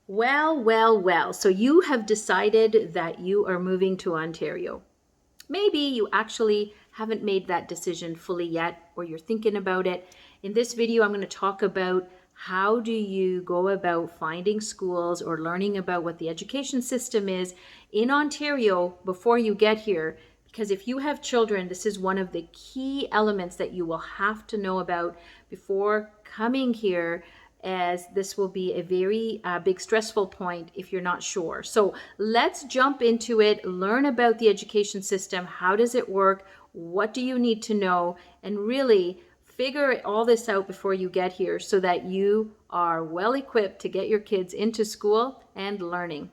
Well. So you have decided that you are moving to Ontario. Maybe you actually haven't made that decision fully yet, or you're thinking about it. In this video, I'm going to talk about how do you go about finding schools or learning about what the education system is in Ontario before you get here. Because if you have children, this is one of the key elements that you will have to know about before coming here, as this will be a very big stressful point if you're not sure. So let's jump into it, learn about the education system. How does it work? What do you need to know? And really figure all this out before you get here so that you are well equipped to get your kids into school and learning.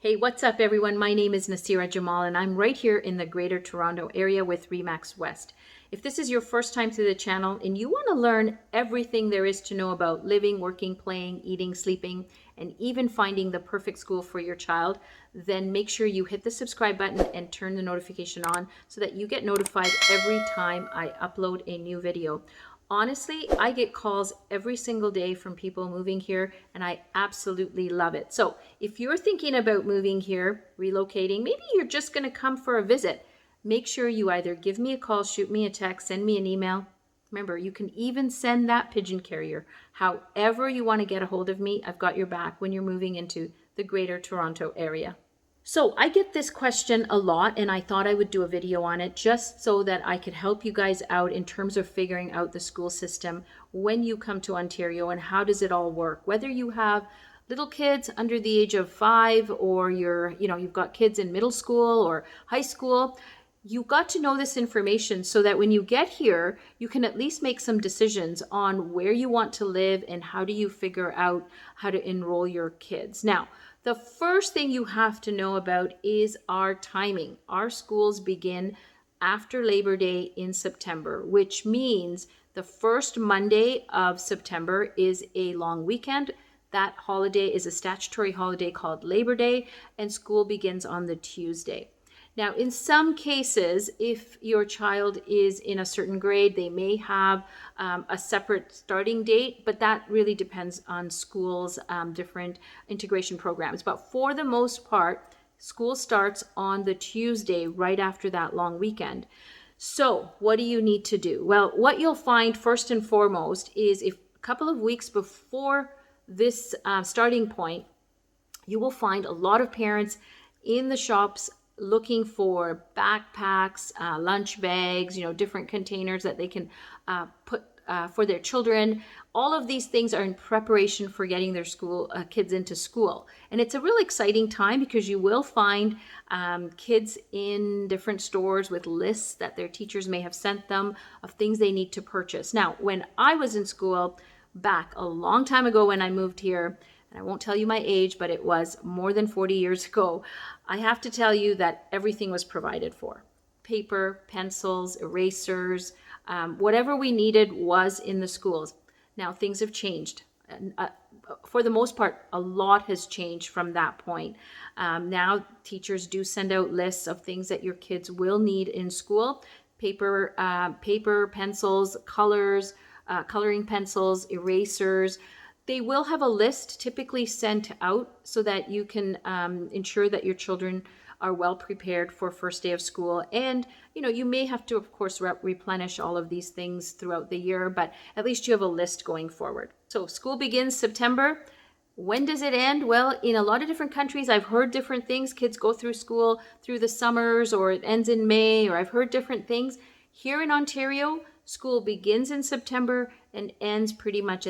Hey, what's up everyone? My name is Nasira Jamal and I'm right here in the Greater Toronto area with RE/MAX West. If this is your first time to the channel and you want to learn everything there is to know about living, working, playing, eating, sleeping, and even finding the perfect school for your child, then make sure you hit the subscribe button and turn the notification on so that you get notified every time I upload a new video. Honestly, I get calls every single day from people moving here and I absolutely love it. So if you're thinking about moving here, relocating, maybe you're just going to come for a visit, make sure you either give me a call, shoot me a text, send me an email. Remember, you can even send that pigeon carrier. However you want to get a hold of me, I've got your back when you're moving into the Greater Toronto area. So I get this question a lot and I thought I would do a video on it just so that I could help you guys out in terms of figuring out the school system when you come to Ontario and how does it all work. Whether you have little kids under the age of 5 or you've got kids in middle school or high school, you got to know this information so that when you get here, you can at least make some decisions on where you want to live and how do you figure out how to enroll your kids. Now, the first thing you have to know about is our timing. Our schools begin after Labor Day in September, which means the first Monday of September is a long weekend. That holiday is a statutory holiday called Labor Day, and school begins on the Tuesday. Now, in some cases, if your child is in a certain grade, they may have a separate starting date, but that really depends on schools' different integration programs. But for the most part, school starts on the Tuesday right after that long weekend. So what do you need to do? Well, what you'll find first and foremost is if a couple of weeks before this starting point, you will find a lot of parents in the shops looking for backpacks, lunch bags, different containers that they can put for their children. All of these things are in preparation for getting their kids into school. And it's a really exciting time because you will find kids in different stores with lists that their teachers may have sent them of things they need to purchase. Now, when I was in school back a long time ago when I moved here, and I won't tell you my age, but it was more than 40 years ago, I have to tell you that everything was provided for. Paper, pencils, erasers, whatever we needed was in the schools. Now things have changed. For the most part, a lot has changed from that point. Now teachers do send out lists of things that your kids will need in school. Paper, pencils, colors, coloring pencils, erasers. They will have a list typically sent out so that you can ensure that your children are well prepared for first day of school. And, you may have to, of course, replenish all of these things throughout the year, but at least you have a list going forward. So school begins September. When does it end? Well, in a lot of different countries, I've heard different things. Kids go through school through the summers, or it ends in May, or I've heard different things. Here in Ontario, school begins in September and ends pretty much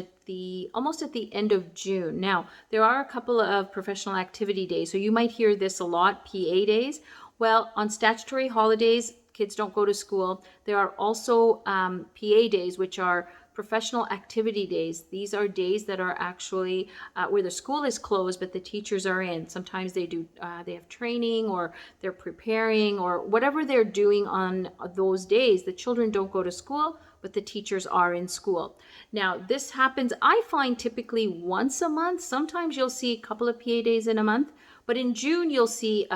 almost at the end of June. Now, there are a couple of professional activity days, so you might hear this a lot, PA days. Well, on statutory holidays, kids don't go to school. There are also PA days, which are professional activity days. These are days that are actually where the school is closed, but the teachers are in. Sometimes they have training, or they're preparing, or whatever they're doing on those days. The children don't go to school, but the teachers are in school. Now, this happens, I find, typically once a month. Sometimes you'll see a couple of PA days in a month, but in June you'll see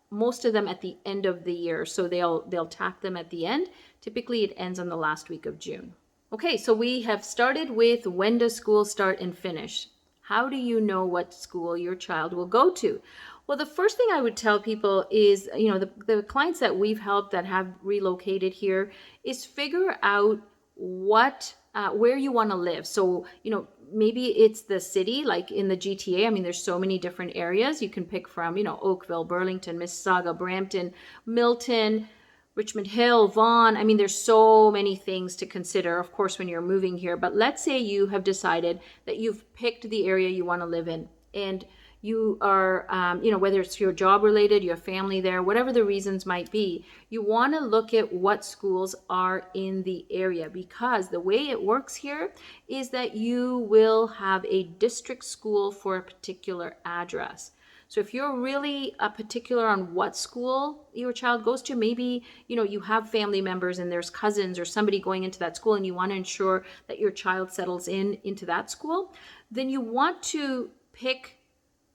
most of them at the end of the year. So they'll tack them at the end. Typically it ends on the last week of June. Okay, so we have started with when does school start and finish? How do you know what school your child will go to? Well, the first thing I would tell people is, the clients that we've helped that have relocated here, is figure out where you want to live. So, maybe it's the city, like in the GTA. I mean, there's so many different areas you can pick from, Oakville, Burlington, Mississauga, Brampton, Milton, Richmond Hill, Vaughan. I mean, there's so many things to consider, of course, when you're moving here. But let's say you have decided that you've picked the area you want to live in, and you are, whether it's your job related, you have family there, whatever the reasons might be, you want to look at what schools are in the area, because the way it works here is that you will have a district school for a particular address. So if you're really particular on what school your child goes to, maybe, you have family members and there's cousins or somebody going into that school, and you want to ensure that your child settles into that school, then you want to pick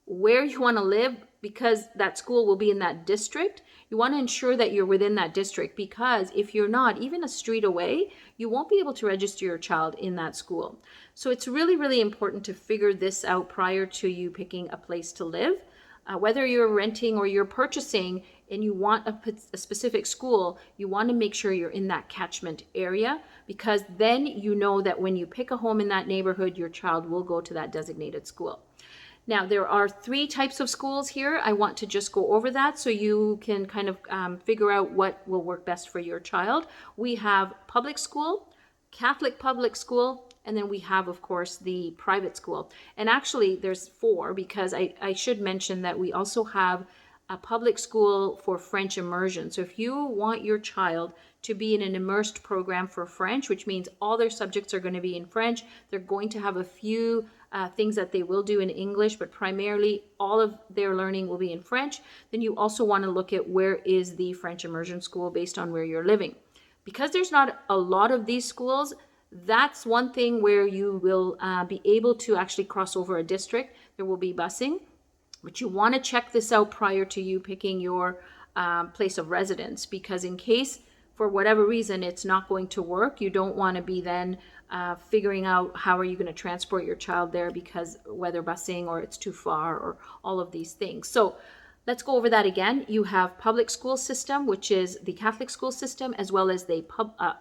where you want to live, because that school will be in that district. You want to ensure that you're within that district, because if you're not, even a street away, you won't be able to register your child in that school. So it's really, really important to figure this out prior to you picking a place to live. Whether you're renting or you're purchasing and you want a specific school, you want to make sure you're in that catchment area, because then you know that when you pick a home in that neighborhood, your child will go to that designated school. Now, there are 3 types of schools here. I want to just go over that so you can kind of figure out what will work best for your child. We have public school, Catholic public school, and then we have, of course, the private school. And actually, there's 4, because I should mention that we also have a public school for French immersion. So if you want your child to be in an immersed program for French, which means all their subjects are going to be in French, they're going to have a few things that they will do in English, but primarily all of their learning will be in French, then you also want to look at where is the French immersion school based on where you're living. Because there's not a lot of these schools, that's one thing where you will be able to actually cross over a district. There will be busing, but you want to check this out prior to you picking your place of residence, because in case for whatever reason it's not going to work, you don't want to be then figuring out how are you going to transport your child there, because whether busing or it's too far or all of these things. So let's go over that again. You have public school system, which is the Catholic school system, as well as the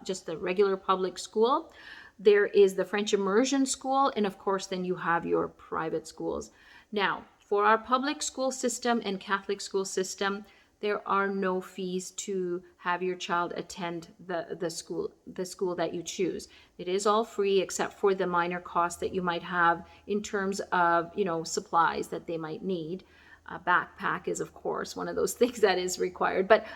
just the regular public school. There is the French immersion school, and of course then you have your private schools. Now, for our public school system and Catholic school system, there are no fees to have your child attend the school that you choose. It is all free, except for the minor costs that you might have in terms of, supplies that they might need. A backpack is, of course, one of those things that is required. But,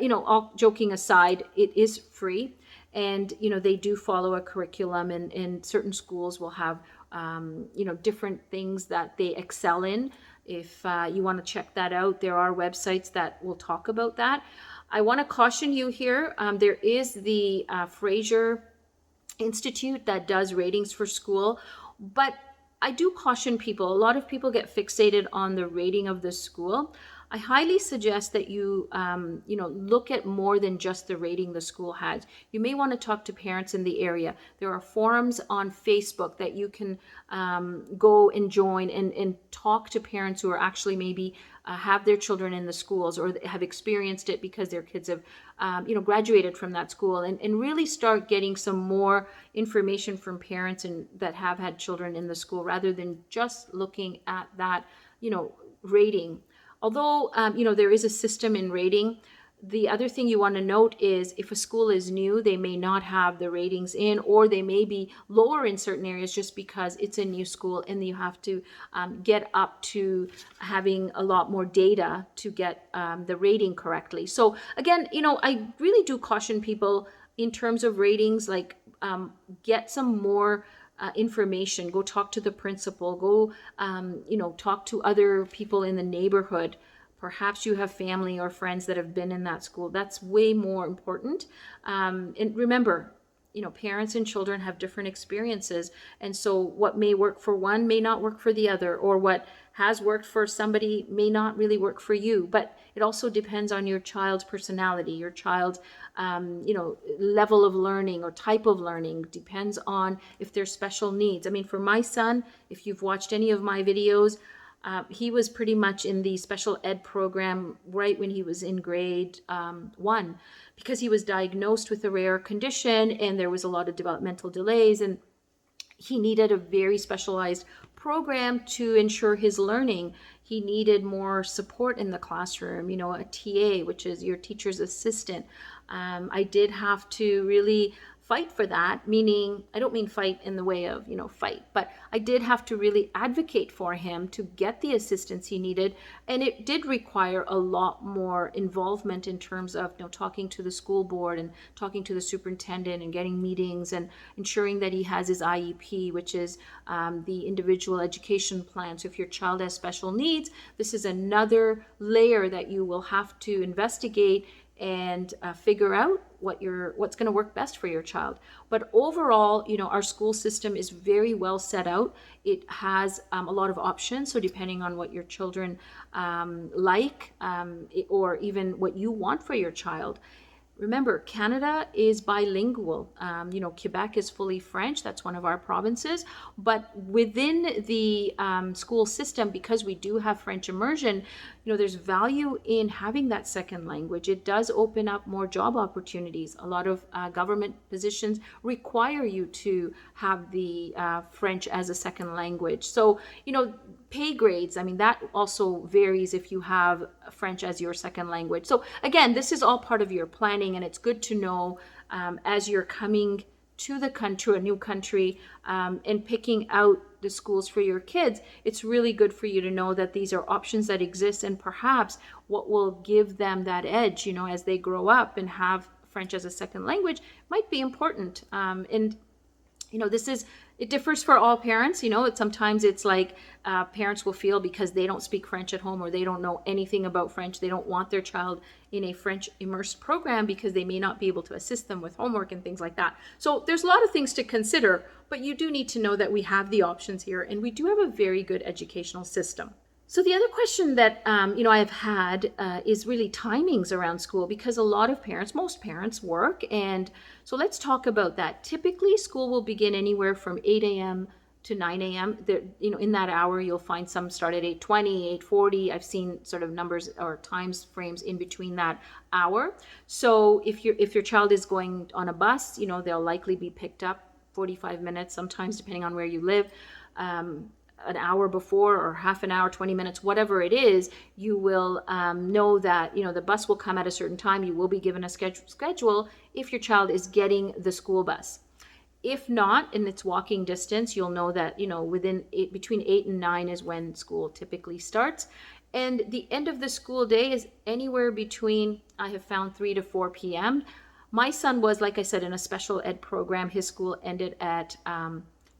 all joking aside, it is free. And, they do follow a curriculum, and certain schools will have, different things that they excel in. If you want to check that out, there are websites that will talk about that. I want to caution you here. There is the Fraser Institute that does ratings for school, but I do caution people. A lot of people get fixated on the rating of the school. I highly suggest that you, look at more than just the rating the school has. You may want to talk to parents in the area. There are forums on Facebook that you can go and join and talk to parents who are actually maybe have their children in the schools, or have experienced it because their kids have, graduated from that school, and really start getting some more information from parents that have had children in the school, rather than just looking at that, rating. Although, there is a system in rating, the other thing you want to note is if a school is new, they may not have the ratings in, or they may be lower in certain areas just because it's a new school and you have to get up to having a lot more data to get the rating correctly. So again, I really do caution people in terms of ratings. Like, get some more information. Go talk to the principal. Go, talk to other people in the neighborhood. Perhaps you have family or friends that have been in that school. That's way more important. And remember, parents and children have different experiences. And so what may work for one may not work for the other, or what has worked for somebody may not really work for you. But it also depends on your child's personality, your child's, level of learning or type of learning. Depends on if there's special needs. I mean, for my son, if you've watched any of my videos, he was pretty much in the special ed program right when he was in grade 1, because he was diagnosed with a rare condition and there was a lot of developmental delays, and he needed a very specialized program to ensure his learning. He needed more support in the classroom, a TA, which is your teacher's assistant. I did have to really fight for that, meaning I don't mean fight in the way of, fight, but I did have to really advocate for him to get the assistance he needed. And it did require a lot more involvement in terms of, talking to the school board and talking to the superintendent and getting meetings and ensuring that he has his IEP, which is the individual education plan. So if your child has special needs, this is another layer that you will have to investigate and figure out what's going to work best for your child. But overall, our school system is very well set out. It has a lot of options. So depending on what your children like, or even what you want for your child. Remember, Canada is bilingual. Quebec is fully French. That's one of our provinces. But within the school system, because we do have French immersion, there's value in having that second language. It does open up more job opportunities. A lot of government positions require you to have the French as a second language. So, pay grades, I mean, that also varies if you have French as your second language. So again, this is all part of your planning, and it's good to know as you're coming to the country, a new country, and picking out the schools for your kids. It's really good for you to know that these are options that exist, and perhaps what will give them that edge, as they grow up and have French as a second language might be important. It differs for all parents. Sometimes it's like parents will feel because they don't speak French at home or they don't know anything about French, they don't want their child in a French immersed program because they may not be able to assist them with homework and things like that. So there's a lot of things to consider, but you do need to know that we have the options here, and we do have a very good educational system. So the other question that I've had is really timings around school, because a lot of parents, most parents work, and so let's talk about that. Typically, school will begin anywhere from 8 a.m. to 9 a.m. In that hour, you'll find some start at 8:20, 8:40. I've seen sort of numbers or times frames in between that hour. So if your child is going on a bus, they'll likely be picked up 45 minutes, sometimes depending on where you live. An hour before, or half an hour, 20 minutes, whatever it is, you will know that, the bus will come at a certain time. You will be given a schedule if your child is getting the school bus. If not, and it's walking distance, you'll know that, between 8 and 9 is when school typically starts. And the end of the school day is anywhere between, I have found, 3 to 4 p.m. My son was, like I said, in a special ed program. His school ended at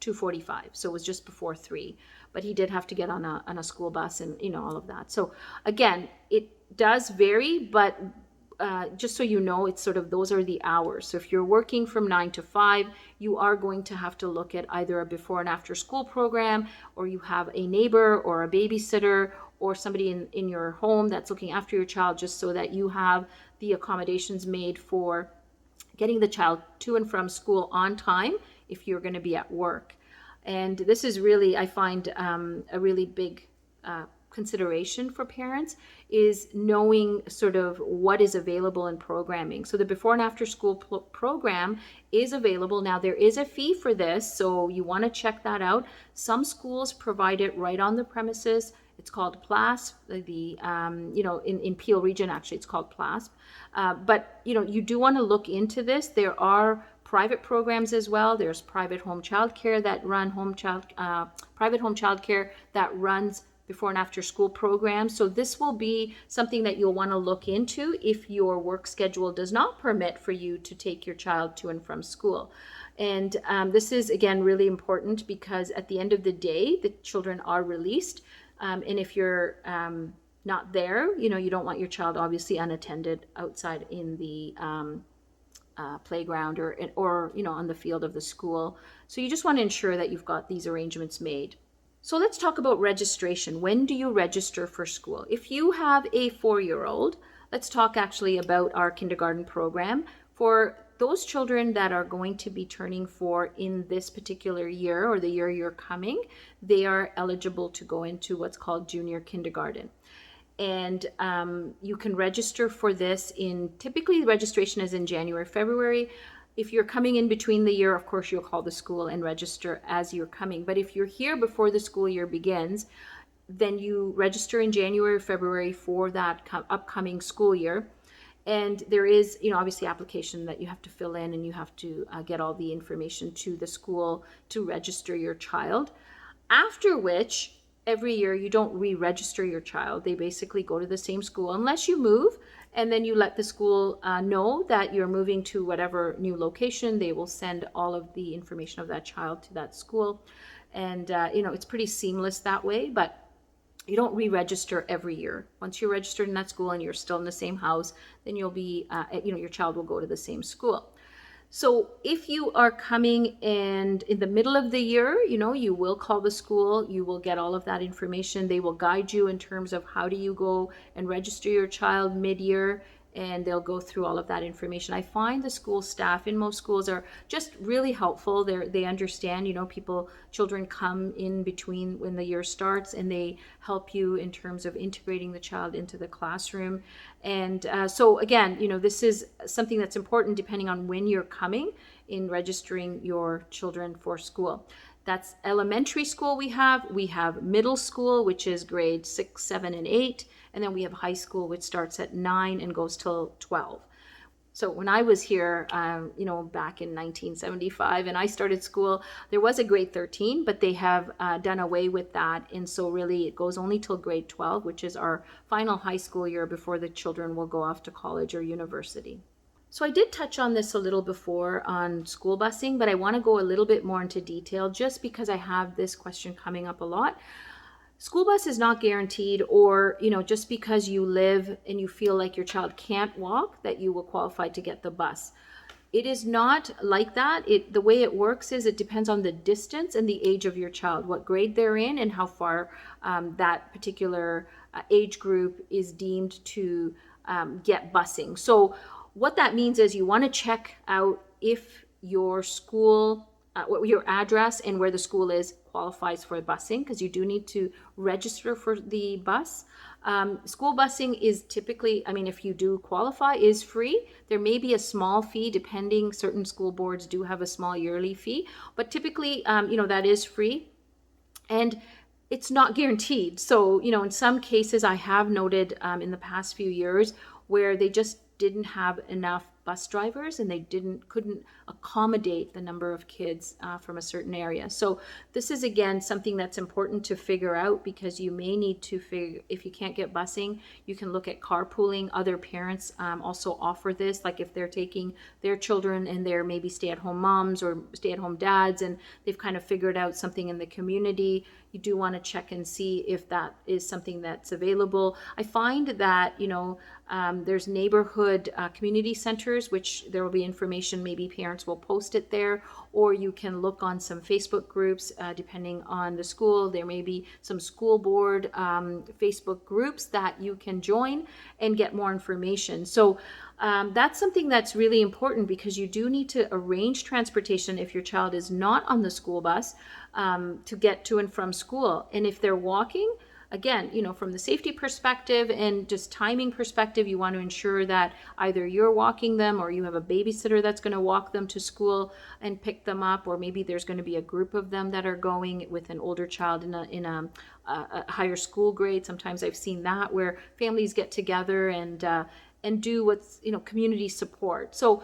2:45, so it was just before 3, but he did have to get on a school bus and all of that. So again, it does vary, but just so you know, it's sort of, those are the hours. So if you're working from 9 to 5, you are going to have to look at either a before and after school program, or you have a neighbor or a babysitter or somebody in your home that's looking after your child, just so that you have the accommodations made for getting the child to and from school on time if you're going to be at work. And this is really, I find, a really big consideration for parents, is knowing sort of what is available in programming. So the before and after school program is available. Now, there is a fee for this, so you want to check that out. Some schools provide it right on the premises. It's called PLASP. In Peel region, actually, it's called PLASP. But you do want to look into this. There are private programs as well. There's private home childcare that run private home childcare that runs before and after school programs. So this will be something that you'll want to look into if your work schedule does not permit for you to take your child to and from school. And this is, again, really important because at the end of the day, the children are released. And if you're not there, you don't want your child obviously unattended outside in the playground or on the field of the school. So you just want to ensure that you've got these arrangements made. So let's talk about registration. When do you register for school? If you have a 4-year-old, let's talk actually about our kindergarten program. For those children that are going to be turning 4 in this particular year or the year you're coming, they are eligible to go into what's called junior kindergarten. And you can register for this typically registration is in January, February. If you're coming in between the year, of course, you'll call the school and register as you're coming. But if you're here before the school year begins, then you register in January, February for that upcoming school year. And there is, obviously application that you have to fill in, and you have to get all the information to the school to register your child. After which, every year you don't re-register your child. They basically go to the same school unless you move, and then you let the school know that you're moving to whatever new location. They will send all of the information of that child to that school. And, it's pretty seamless that way, but you don't re-register every year. Once you're registered in that school and you're still in the same house, then you'll be, your child will go to the same school. So if you are coming and in the middle of the year, you will call the school, you will get all of that information. They will guide you in terms of how do you go and register your child mid-year, and they'll go through all of that information. I find the school staff in most schools are just really helpful. They understand, children come in between when the year starts, and they help you in terms of integrating the child into the classroom. And so again, this is something that's important depending on when you're coming in registering your children for school. That's elementary school we have middle school, which is grade 6, 7, and 8. And then we have high school, which starts at 9 and goes till 12. So when I was here, back in 1975, and I started school, there was a grade 13, but they have done away with that. And so really it goes only till grade 12, which is our final high school year before the children will go off to college or university. So I did touch on this a little before on school busing, but I want to go a little bit more into detail just because I have this question coming up a lot. School bus is not guaranteed, or, just because you live and you feel like your child can't walk, that you will qualify to get the bus. It is not like that. The way it works is it depends on the distance and the age of your child, what grade they're in, and how far that particular age group is deemed to get busing. So what that means is you want to check out if your school, your address and where the school is qualifies for busing, because you do need to register for the bus. School busing is typically, if you do qualify, is free. There may be a small fee depending. Certain school boards do have a small yearly fee, but typically, that is free. And it's not guaranteed. So, in some cases I have noted in the past few years where they just didn't have enough bus drivers, and they couldn't accommodate the number of kids from a certain area. So this is, again, something that's important to figure out, because you may need to figure, if you can't get busing, you can look at carpooling. Other parents also offer this, like if they're taking their children and they're maybe stay-at-home moms or stay-at-home dads, and they've kind of figured out something in the community. You do want to check and see if that is something that's available. I find that, there's neighborhood community centers, which there will be information, maybe parents will post it there, or you can look on some Facebook groups, depending on the school. There may be some school board Facebook groups that you can join and get more information. So that's something that's really important, because you do need to arrange transportation if your child is not on the school bus to get to and from school. And if they're walking, again, from the safety perspective and just timing perspective, you want to ensure that either you're walking them or you have a babysitter that's going to walk them to school and pick them up, or maybe there's going to be a group of them that are going with an older child in a higher school grade. Sometimes I've seen that where families get together and do what's, community support. So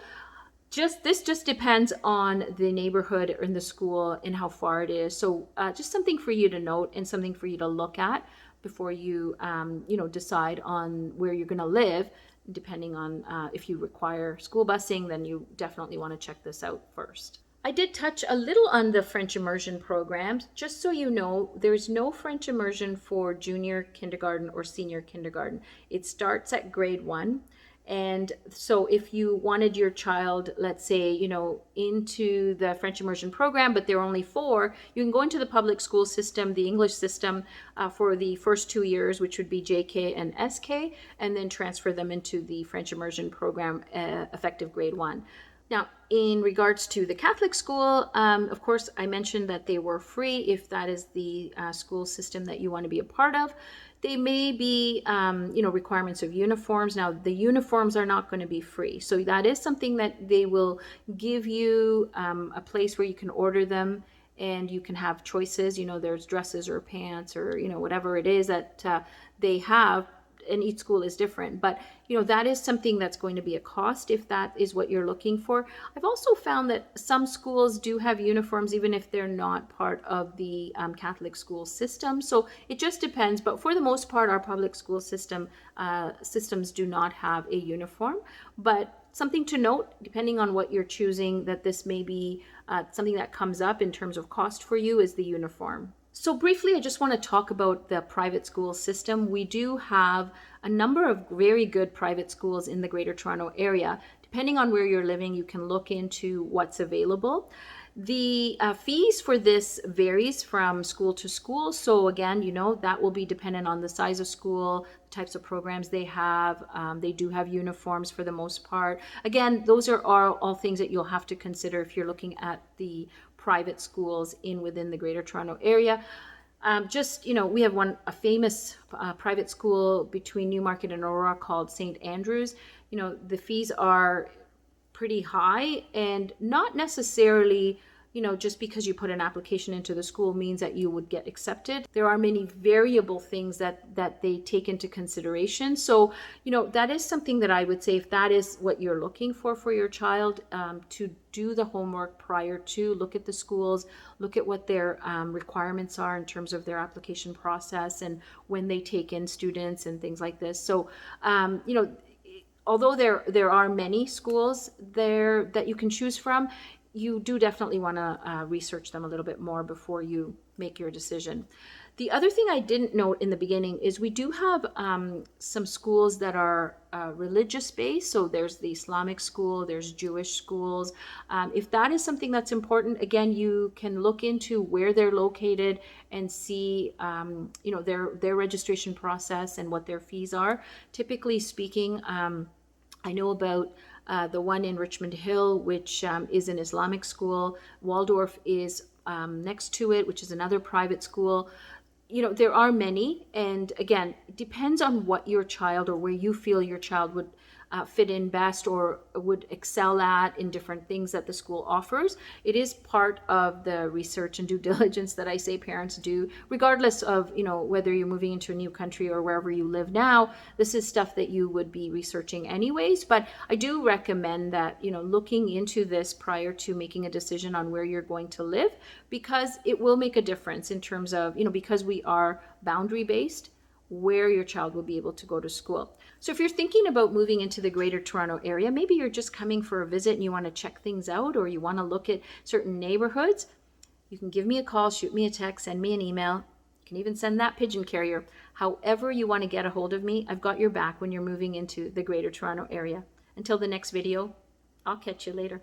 this just depends on the neighborhood and the school and how far it is. So just something for you to note and something for you to look at. before you, decide on where you're going to live. Depending on if you require school busing, then you definitely want to check this out first. I did touch a little on the French immersion programs. Just so you know, there's no French immersion for junior kindergarten or senior kindergarten. It starts at grade 1. And so if you wanted your child, let's say, into the French immersion program, but they're only 4, you can go into the public school system, the English system, for the first 2 years, which would be JK and SK, and then transfer them into the French immersion program effective grade 1. Now, in regards to the Catholic school, of course, I mentioned that they were free if that is the school system that you want to be a part of. They may be, requirements of uniforms. Now, the uniforms are not going to be free. So that is something that they will give you a place where you can order them and you can have choices. There's dresses or pants or, whatever it is that they have. And each school is different, but that is something that's going to be a cost if that is what you're looking for. I've also found that some schools do have uniforms even if they're not part of the Catholic school system. So it just depends, but for the most part, our public school systems do not have a uniform. But something to note, depending on what you're choosing, that this may be something that comes up in terms of cost for you is the uniform. So briefly, I just want to talk about the private school system. We do have a number of very good private schools in the Greater Toronto area. Depending on where you're living, you can look into what's available. The fees for this varies from school to school. So again, that will be dependent on the size of school, the types of programs they have. They do have uniforms for the most part. Again, those are all things that you'll have to consider if you're looking at the private schools within the Greater Toronto area. We have a famous private school between Newmarket and Aurora called St. Andrews. The fees are pretty high, and not necessarily, just because you put an application into the school means that you would get accepted. There are many variable things that they take into consideration. So, that is something that I would say, if that is what you're looking for your child, to do the homework prior to, look at the schools, look at what their requirements are in terms of their application process and when they take in students and things like this. So, although there are many schools there that you can choose from, you do definitely want to research them a little bit more before you make your decision. The other thing I didn't note in the beginning is we do have some schools that are religious based. So there's the Islamic school, there's Jewish schools. If that is something that's important, again, you can look into where they're located and see, their registration process and what their fees are. Typically speaking, I know about the one in Richmond Hill, which is an Islamic school. Waldorf is next to it, which is another private school. There are many, and again, it depends on what your child or where you feel your child would fit in best or would excel at in different things that the school offers. It is part of the research and due diligence that I say parents do, regardless of, whether you're moving into a new country or wherever you live now. This is stuff that you would be researching anyways, but I do recommend that, looking into this prior to making a decision on where you're going to live, because it will make a difference in terms of, because we are boundary based, where your child will be able to go to school. So if you're thinking about moving into the Greater Toronto area, maybe you're just coming for a visit and you want to check things out, or you want to look at certain neighborhoods, you can give me a call, shoot me a text, send me an email. You can even send that pigeon carrier. However you want to get a hold of me, I've got your back when you're moving into the Greater Toronto area. Until the next video, I'll catch you later.